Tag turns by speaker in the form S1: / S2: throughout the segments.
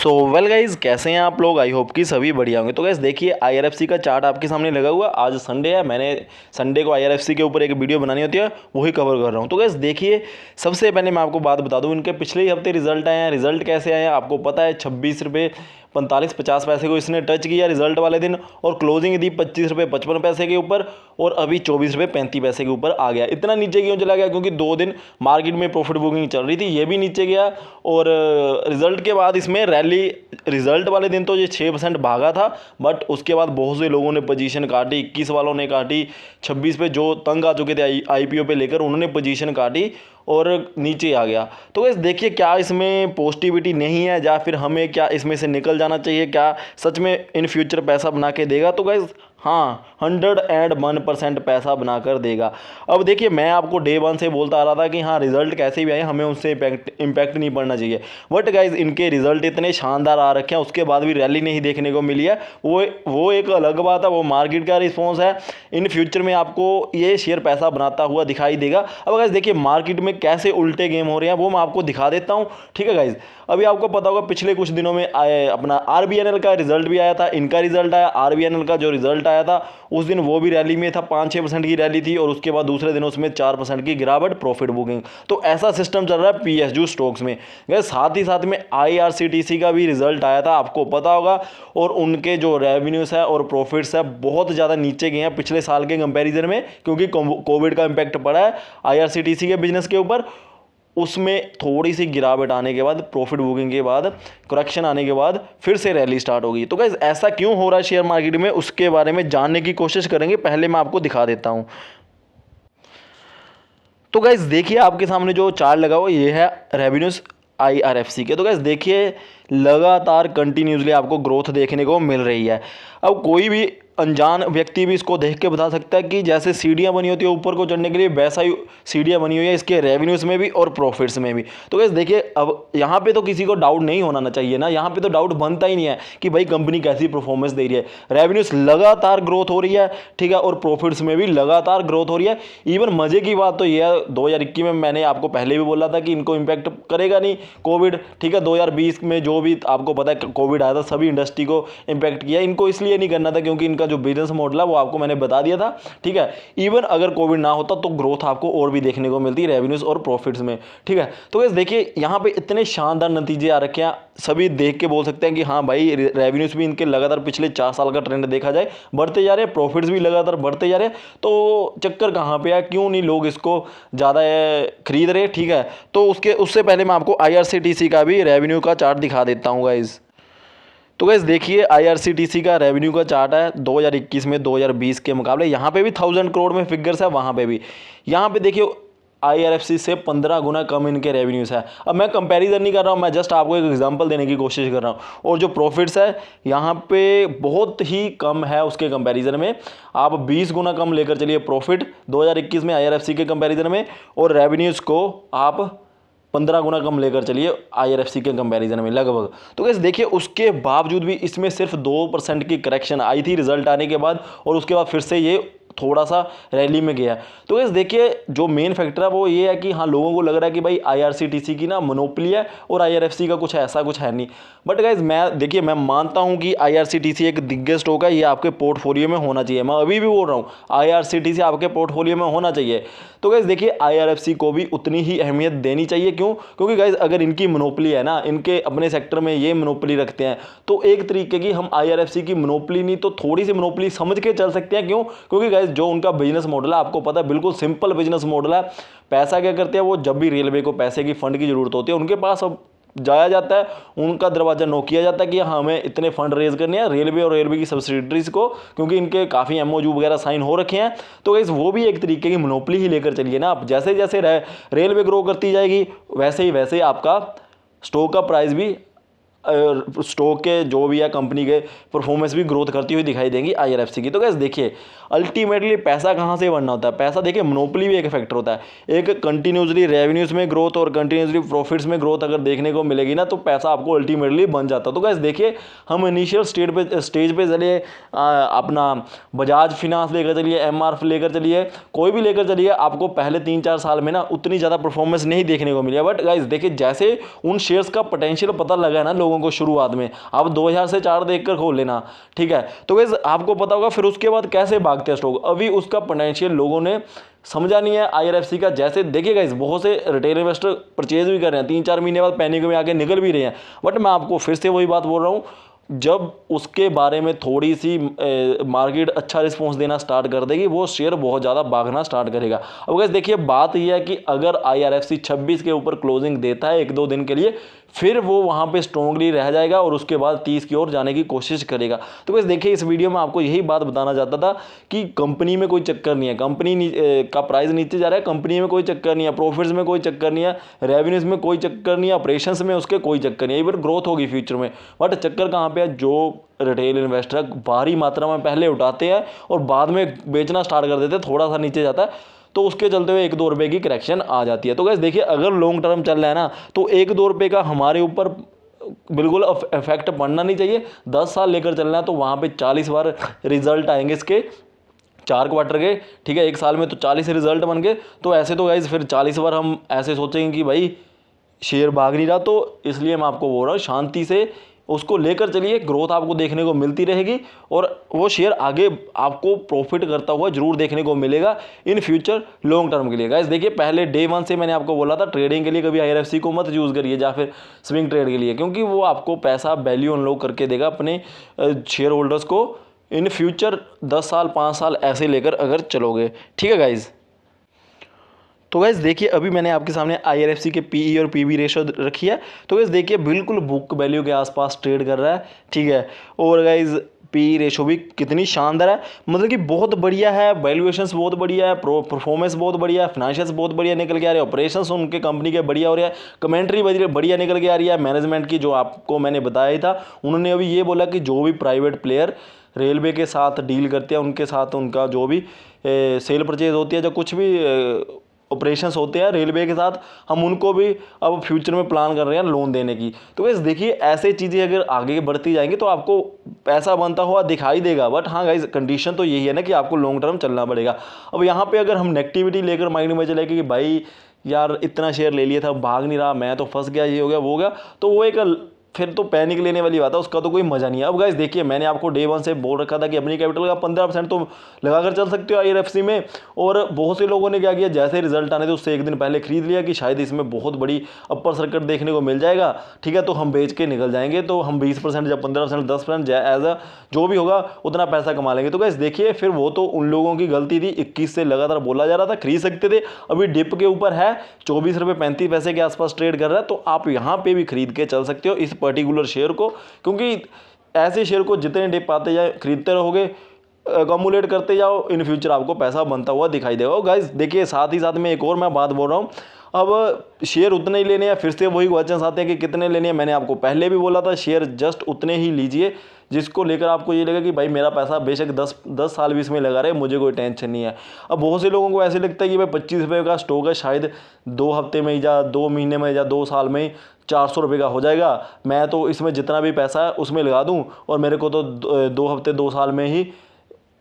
S1: So well guys, कैसे हैं आप लोग? आई होप कि सभी बढ़िया होंगे। तो गाइज देखिए, आईआरएफसी का चार्ट आपके सामने लगा हुआ। आज संडे है, मैंने संडे को आईआरएफसी के ऊपर एक वीडियो बनानी होती है, वही कवर कर रहा हूँ। तो गाइज देखिए, सबसे पहले मैं आपको बात बता दूँ, इनके पिछले ही हफ्ते रिजल्ट आए हैं। रिजल्ट कैसे आए हैं आपको पता है, 26 रुपये 45-50 पैसे को इसने टच किया रिजल्ट वाले दिन, और क्लोजिंग दी 25 रुपये 55 पैसे के ऊपर, और अभी 24 रुपये 35 पैसे के ऊपर आ गया। इतना नीचे क्यों चला गया? क्योंकि 2 दिन मार्केट में प्रॉफिट बुकिंग चल रही थी, ये भी नीचे गया। और रिजल्ट के बाद इसमें रैली, रिजल्ट वाले दिन तो ये 6% भागा था, बट उसके बाद बहुत से लोगों ने पोजीशन काटी। 21 वालों ने काटी, 26 पे जो तंग आ चुके थे आईपीओ पे लेकर, उन्होंने पोजीशन काटी और नीचे आ गया। तो गाइस देखिए, क्या इसमें पॉजिटिविटी नहीं है, या फिर हमें क्या इसमें से निकल जाना चाहिए? क्या सच में इन फ्यूचर पैसा बना के देगा? तो गाइस हाँ, 101% पैसा बनाकर देगा। अब देखिए, मैं आपको डे 1 से बोलता आ रहा था कि हाँ, रिजल्ट कैसे भी आए हमें उससे इम्पैक्ट नहीं पड़ना चाहिए। बट गाइज, इनके रिजल्ट इतने शानदार आ रखे हैं, उसके बाद भी रैली नहीं देखने को मिली है। वो एक अलग बात है, वो मार्केट का रिस्पॉन्स है। इन फ्यूचर में आपको ये शेयर पैसा बनाता हुआ दिखाई देगा। अब गाइज देखिए, मार्केट में कैसे उल्टे गेम हो रहे हैं वो मैं आपको दिखा देता हूँ। ठीक है गाइज, अभी आपको पता होगा पिछले कुछ दिनों में अपना आरबीएनएल का रिजल्ट भी आया था, इनका रिजल्ट आया। आरबीएनएल का जो रिजल्ट आया था उस दिन वो भी रैली में था, 5-6% की रैली थी, और उसके बाद दूसरे दिन उसमें 4% की गिरावट, प्रॉफिट बुकिंग। तो ऐसा सिस्टम चल रहा है पीएसयू स्टॉक्स में। साथ ही साथ में आईआरसीटीसी का भी रिजल्ट आया था, आपको पता होगा, और उनके जो रेवेन्यूज है और प्रॉफिट्स है बहुत ज़्यादा नीचे गए हैं पिछले साल के कंपैरिजन में, क्योंकि कोविड का इम्पैक्ट पड़ा है आईआरसीटीसी के बिजनेस के ऊपर। उसमें थोड़ी सी गिरावट आने के बाद, प्रॉफिट बुकिंग के बाद, करेक्शन आने के बाद फिर से रैली स्टार्ट होगी। तो गाइस, ऐसा क्यों हो रहा है शेयर मार्केट में, उसके बारे में जानने की कोशिश करेंगे। पहले मैं आपको दिखा देता हूं। तो गाइस देखिए, आपके सामने जो चार्ट लगा हुआ ये है रेवेन्यूज आईआरएफसी के। तो गाइस देखिए, लगातार कंटिन्यूसली आपको ग्रोथ देखने को मिल रही है। अब कोई भी अनजान व्यक्ति भी इसको देख के बता सकता है कि जैसे सीढ़ियाँ बनी होती है ऊपर को चढ़ने के लिए, वैसा ही सीढ़ियाँ बनी हुई है इसके रेवेन्यूज में भी और प्रॉफिट्स में भी। तो गाइस देखिए, अब यहाँ पे तो किसी को डाउट नहीं होना चाहिए ना, यहाँ पे तो डाउट बनता ही नहीं है कि भाई कंपनी कैसी परफॉर्मेंस दे रही है। रेवेन्यूज लगातार ग्रोथ हो रही है, ठीक है, और प्रॉफिट्स में भी लगातार ग्रोथ हो रही है। इवन मजे की बात तो ये है, 2021 में मैंने आपको पहले भी बोला था कि इनको इम्पैक्ट करेगा नहीं कोविड, ठीक है। 2020 में जो भी आपको पता है कोविड आया था, सभी इंडस्ट्री को इम्पैक्ट किया। इनको इसलिए नहीं करना था क्योंकि इनका जो बिजनेस मॉडल है वो आपको मैंने बता दिया था, ठीक है। इवन अगर कोविड ना होता तो ग्रोथ आपको और भी देखने को मिलती रेवेन्यूज और प्रॉफिट्स में, ठीक है। तो गाइस देखिए, यहाँ पे इतने शानदार नतीजे आ रखे हैं, सभी देख के बोल सकते हैं कि हाँ भाई, रेवेन्यूज भी इनके लगातार पिछले 4 साल का ट्रेंड देखा जाए बढ़ते जा रहे हैं, प्रॉफिट्स भी लगातार बढ़ते जा रहे हैं। तो चक्कर कहाँ पे है, क्यों नहीं लोग इसको ज़्यादा खरीद रहे, ठीक है। तो उससे पहले मैं आपको आईआरसीटीसी का भी रेवेन्यू का चार्ट दिखा देता हूँ गाइस। तो गाइस देखिए, आईआरसीटीसी का रेवेन्यू का चार्ट है 2021 में 2020 के मुकाबले। यहाँ पे भी 1000 करोड़ में फिगर्स है, वहाँ पे भी। यहाँ पे देखिए, आईआरएफसी से 15 गुना कम इनके रेवेन्यूज है। अब मैं कंपैरिजन नहीं कर रहा हूँ, मैं जस्ट आपको एक एग्जांपल देने की कोशिश कर रहा हूँ। और जो प्रॉफिट्स है यहाँ पे बहुत ही कम है उसके कंपैरिजन में। आप 20 गुना कम लेकर चलिए प्रॉफिट 2021 में आईआरएफसी के कंपैरिजन में, और रेवेन्यूज़ को आप 15 गुना कम लेकर चलिए आईआरएफसी के कंपैरिजन में लगभग। तो गाइस देखिए, उसके बावजूद भी इसमें सिर्फ 2% की करेक्शन आई थी रिजल्ट आने के बाद, और उसके बाद फिर से ये थोड़ा सा रैली में गया। तो गाइस देखिए, जो मेन फैक्टर है वो ये है कि हाँ, लोगों को लग रहा है कि भाई आईआरसीटीसी की ना मोनोपोली है और आईआरएफसी का कुछ ऐसा कुछ है नहीं। बट गाइस मैं मानता हूँ कि आईआरसीटीसी एक दिग्गज स्टॉक है, ये आपके पोर्टफोलियो में होना चाहिए। मैं अभी भी बोल रहा हूँ, आईआरसीटीसी आपके पोर्टफोलियो में होना चाहिए। तो गाइस देखिए, आईआरएफसी को भी उतनी ही अहमियत देनी चाहिए। क्यों? क्योंकि गाइस अगर इनकी मोनोपोली है ना, इनके अपने सेक्टर में ये मोनोपोली रखते हैं, तो एक तरीके की हम आईआरएफसी की मोनोपोली नहीं तो थोड़ी सी मोनोपोली समझ के चल सकते हैं। क्यों? क्योंकि गाइस जो उनका बिजनेस मॉडल है आपको पता है, बिल्कुल सिंपल बिजनेस मॉडल है। पैसा क्या करते हैं वो, जब भी रेलवे को पैसे की फंड की जरूरत होती है उनके पास अब जाया जाता है, उनका दरवाजा नॉक किया जाता है कि हाँ, हमें इतने फंड रेज करने हैं रेलवे और रेलवे की सब्सिडरीज को, क्योंकि इनके काफ़ी एमओयू वगैरह साइन हो रखे हैं। तो गाइस वो भी एक तरीके की मोनोपोली ही लेकर चलिए ना आप। जैसे जैसे रेलवे ग्रो करती जाएगी वैसे ही आपका स्टॉक का प्राइस भी, स्टॉक के जो भी है कंपनी के परफॉर्मेंस भी ग्रोथ करती हुई दिखाई देंगी आईआरएफसी की। तो गाइस देखिए, अल्टीमेटली पैसा कहाँ से बनना होता है? पैसा देखिए, मोनोपोली भी एक फैक्टर होता है। एक कंटिन्यूसली रेवेन्यूज में ग्रोथ और कंटिन्यूसली प्रॉफिट्स में ग्रोथ अगर देखने को मिलेगी ना, तो पैसा आपको अल्टीमेटली बन जाता है। तो गाइस देखिए, हम इनिशियल स्टेज पे चलिए, अपना बजाज फिनांस लेकर चलिए, एमआरएफ लेकर चलिए, कोई भी लेकर चलिए, आपको पहले 3-4 साल में ना उतनी ज़्यादा परफॉर्मेंस नहीं देखने को मिली है। बट गाइस देखिए, जैसे उन शेयर्स का पोटेंशियल पता लगा है ना लोगों लोगों को शुरुआत में, आप 2000 से 4 देखकर खोल लेना, ठीक है। तो गाइस आपको पता होगा फिर उसके बाद कैसे भागते हैं स्टॉक, अभी उसका पोटेंशियल लोगों ने समझा नहीं है IRFC का। जैसे देखिए गाइस बहुत से रिटेल इन्वेस्टर परचेज भी कर रहे हैं, 3-4 महीने बाद पैनिक में आके निकल भी रहे हैं, बट मैं आपको फिर से वही बात बोल रहा हूँ, जब उसके बारे में थोड़ी सी मार्केट अच्छा रिस्पॉन्स देना स्टार्ट कर देगी, वो शेयर बहुत ज़्यादा भागना स्टार्ट करेगा। अब गाइस देखिए बात यह है कि अगर IRFC 26 के ऊपर क्लोजिंग देता है 1-2 दिन के लिए, फिर वो वहाँ पे स्ट्रॉन्गली रह जाएगा और उसके बाद 30 की ओर जाने की कोशिश करेगा। तो गाइस देखिए इस वीडियो में आपको यही बात बताना चाहता था कि कंपनी में कोई चक्कर नहीं है, कंपनी का प्राइस नीचे जा रहा है, कंपनी में कोई चक्कर नहीं है, प्रॉफिट्स में कोई चक्कर नहीं है, रेवेन्यूज में कोई चक्कर नहीं है, ऑपरेशंस में उसके कोई चक्कर नहीं है, इवन ग्रोथ होगी फ्यूचर में। बट चक्कर कहाँ पे है, जो रिटेल इन्वेस्टर भारी मात्रा में पहले उठाते हैं और बाद में बेचना स्टार्ट कर देते हैं, थोड़ा सा नीचे जाता है तो उसके चलते हुए 1-2 रुपये की करेक्शन आ जाती है। तो गाइस देखिए अगर लॉन्ग टर्म चल रहा है ना, तो 1-2 रुपये का हमारे ऊपर बिल्कुल इफेक्ट पड़ना नहीं चाहिए। 10 साल लेकर चलना है तो वहाँ पे 40 बार रिजल्ट आएंगे इसके 4 क्वार्टर के, ठीक है, 1 साल में तो 40 रिजल्ट बन गए। तो ऐसे तो गाइस फिर 40 बार हम ऐसे सोचेंगे कि भाई शेयर भाग नहीं रहा, तो इसलिए मैं आपको बोल रहा हूँ शांति से उसको लेकर चलिए, ग्रोथ आपको देखने को मिलती रहेगी और वो शेयर आगे आपको प्रॉफिट करता हुआ जरूर देखने को मिलेगा इन फ्यूचर लॉन्ग टर्म के लिए। गाइस देखिए पहले डे 1 से मैंने आपको बोला था ट्रेडिंग के लिए कभी IRFC को मत यूज़ करिए या फिर स्विंग ट्रेड के लिए, क्योंकि वो आपको पैसा वैल्यू अनलॉक करके देगा अपने शेयर होल्डर्स को इन फ्यूचर 10 साल 5 साल ऐसे लेकर अगर चलोगे, ठीक है गाइज़। तो गाइस देखिए अभी मैंने आपके सामने IRFC के PE और PB रेशो रखी है। तो गाइस देखिए बिल्कुल बुक वैल्यू के आसपास ट्रेड कर रहा है, ठीक है। और गाइस PE रेशो भी कितनी शानदार है, मतलब कि बहुत बढ़िया है, वैल्यूएशंस बहुत बढ़िया है, परफॉर्मेंस बहुत बढ़िया है, फाइनेंशियल्स बहुत बढ़िया निकल के आ रहे हैं, ऑपरेशंस उनके कंपनी के बढ़िया हो रहा है, कमेंट्री बढ़िया निकल के आ रही है। मैनेजमेंट की जो आपको मैंने बताया ही था, उन्होंने अभी ये बोला कि जो भी प्राइवेट प्लेयर रेलवे के साथ डील करते हैं उनके साथ उनका जो भी सेल परचेज होती है, जो कुछ भी ऑपरेशंस होते हैं रेलवे के साथ, हम उनको भी अब फ्यूचर में प्लान कर रहे हैं लोन देने की। तो गाइस देखिए ऐसे चीज़ें अगर आगे बढ़ती जाएंगी तो आपको पैसा बनता हुआ दिखाई देगा। बट हाँ गाइस कंडीशन तो यही है ना कि आपको लॉन्ग टर्म चलना पड़ेगा। अब यहाँ पे अगर हम नेगेटिविटी लेकर माइंड में चले कि भाई यार इतना शेयर ले लिया था भाग नहीं रहा, मैं तो फंस गया, ये हो गया वो हो गया, तो वो एक फिर तो पैनिक लेने वाली बात है, उसका तो कोई मजा नहीं है। अब गाइस देखिए मैंने आपको डे 1 से बोल रखा था कि अपनी कैपिटल का 15% तो लगाकर चल सकते हो IRFC में। और बहुत से लोगों ने क्या किया, जैसे रिजल्ट आने थे उससे 1 दिन पहले खरीद लिया कि शायद इसमें बहुत बड़ी अपर सर्किट देखने को मिल जाएगा, ठीक है, तो हम बेच के निकल जाएंगे, तो हम 20% या 15% 10% एज अ जो भी होगा उतना पैसा कमा लेंगे। तो गाइस देखिए फिर वो तो उन लोगों की गलती थी, 21 से लगातार बोला जा रहा था खरीद सकते थे, अभी डिप के ऊपर है 24 रुपये 35 पैसे के आसपास ट्रेड कर रहा है, तो आप यहाँ पे भी खरीद के चल सकते हो इस पर्टिकुलर शेयर को, क्योंकि ऐसे शेयर को जितने डिप आते जाए खरीदते रहोगे, अकोमुलेट करते जाओ, इन फ्यूचर आपको पैसा बनता हुआ दिखाई देगा। गाइस देखिए साथ ही साथ में एक और मैं बात बोल रहा हूँ, अब शेयर उतने ही लेने हैं, फिर से वही क्वेश्चन आते हैं कि कितने लेने हैं। मैंने आपको पहले भी बोला था शेयर जस्ट उतने ही लीजिए जिसको लेकर आपको ये लगे कि भाई मेरा पैसा बेशक 10 साल भी इसमें लगा रहे, मुझे कोई टेंशन नहीं है। अब बहुत से लोगों को ऐसे लगता है कि भाई 25 रुपये का स्टॉक है, शायद 2 हफ्ते में या 2 महीने में या 2 साल में 400 रुपये का हो जाएगा, मैं तो इसमें जितना भी पैसा है उसमें लगा दूं और मेरे को तो 2 हफ्ते 2 साल में ही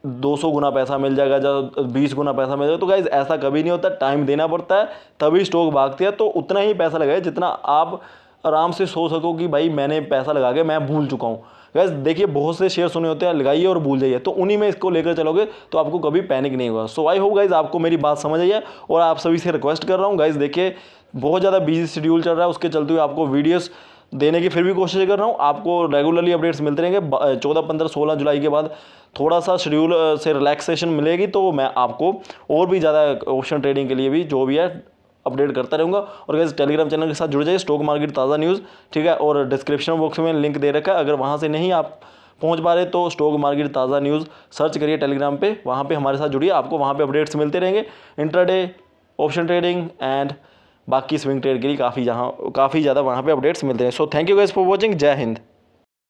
S1: 200 गुना पैसा मिल जाएगा या 20 गुना पैसा मिल जाएगा। तो गाइज ऐसा कभी नहीं होता, टाइम देना पड़ता है तभी स्टॉक भागती है। तो उतना ही पैसा लगाए जितना आप आराम से सोच सको कि भाई मैंने पैसा लगा के मैं भूल चुका हूँ। गाइज देखिए बहुत से शेयर सुने होते हैं, लगाइए और भूल जाइए, तो उन्हीं में इसको लेकर चलोगे तो आपको कभी पैनिक नहीं होगा। सो आई होप गाइज आपको मेरी बात समझ आई है और आप सभी से रिक्वेस्ट कर रहा हूँ गाइज, देखिए बहुत ज़्यादा बिजी शेड्यूल चल रहा है, उसके चलते हुए आपको वीडियोस देने की फिर भी कोशिश कर रहा हूँ। आपको रेगुलरली अपडेट्स मिलते रहेंगे। 14, 15, 16 जुलाई के बाद थोड़ा सा शेड्यूल से रिलैक्सेशन मिलेगी तो मैं आपको और भी ज़्यादा ऑप्शन ट्रेडिंग के लिए भी जो भी है अपडेट करता रहूँगा। और गाइस टेलीग्राम चैनल के साथ जुड़ जाइए, स्टॉक मार्केट ताज़ा न्यूज़, ठीक है। और डिस्क्रिप्शन बॉक्स में लिंक दे रखा है, अगर वहाँ से नहीं आप पहुँच पा रहे तो स्टॉक मार्केट ताज़ा न्यूज़ सर्च करिए टेलीग्राम पे, वहाँ पे हमारे साथ जुड़िए, आपको वहाँ पे अपडेट्स मिलते रहेंगे इंट्राडे, ऑप्शन ट्रेडिंग एंड बाकी स्विंग ट्रेड के लिए काफ़ी ज़्यादा वहाँ पे अपडेट्स मिलते हैं। So thank you guys for watching. जय हिंद।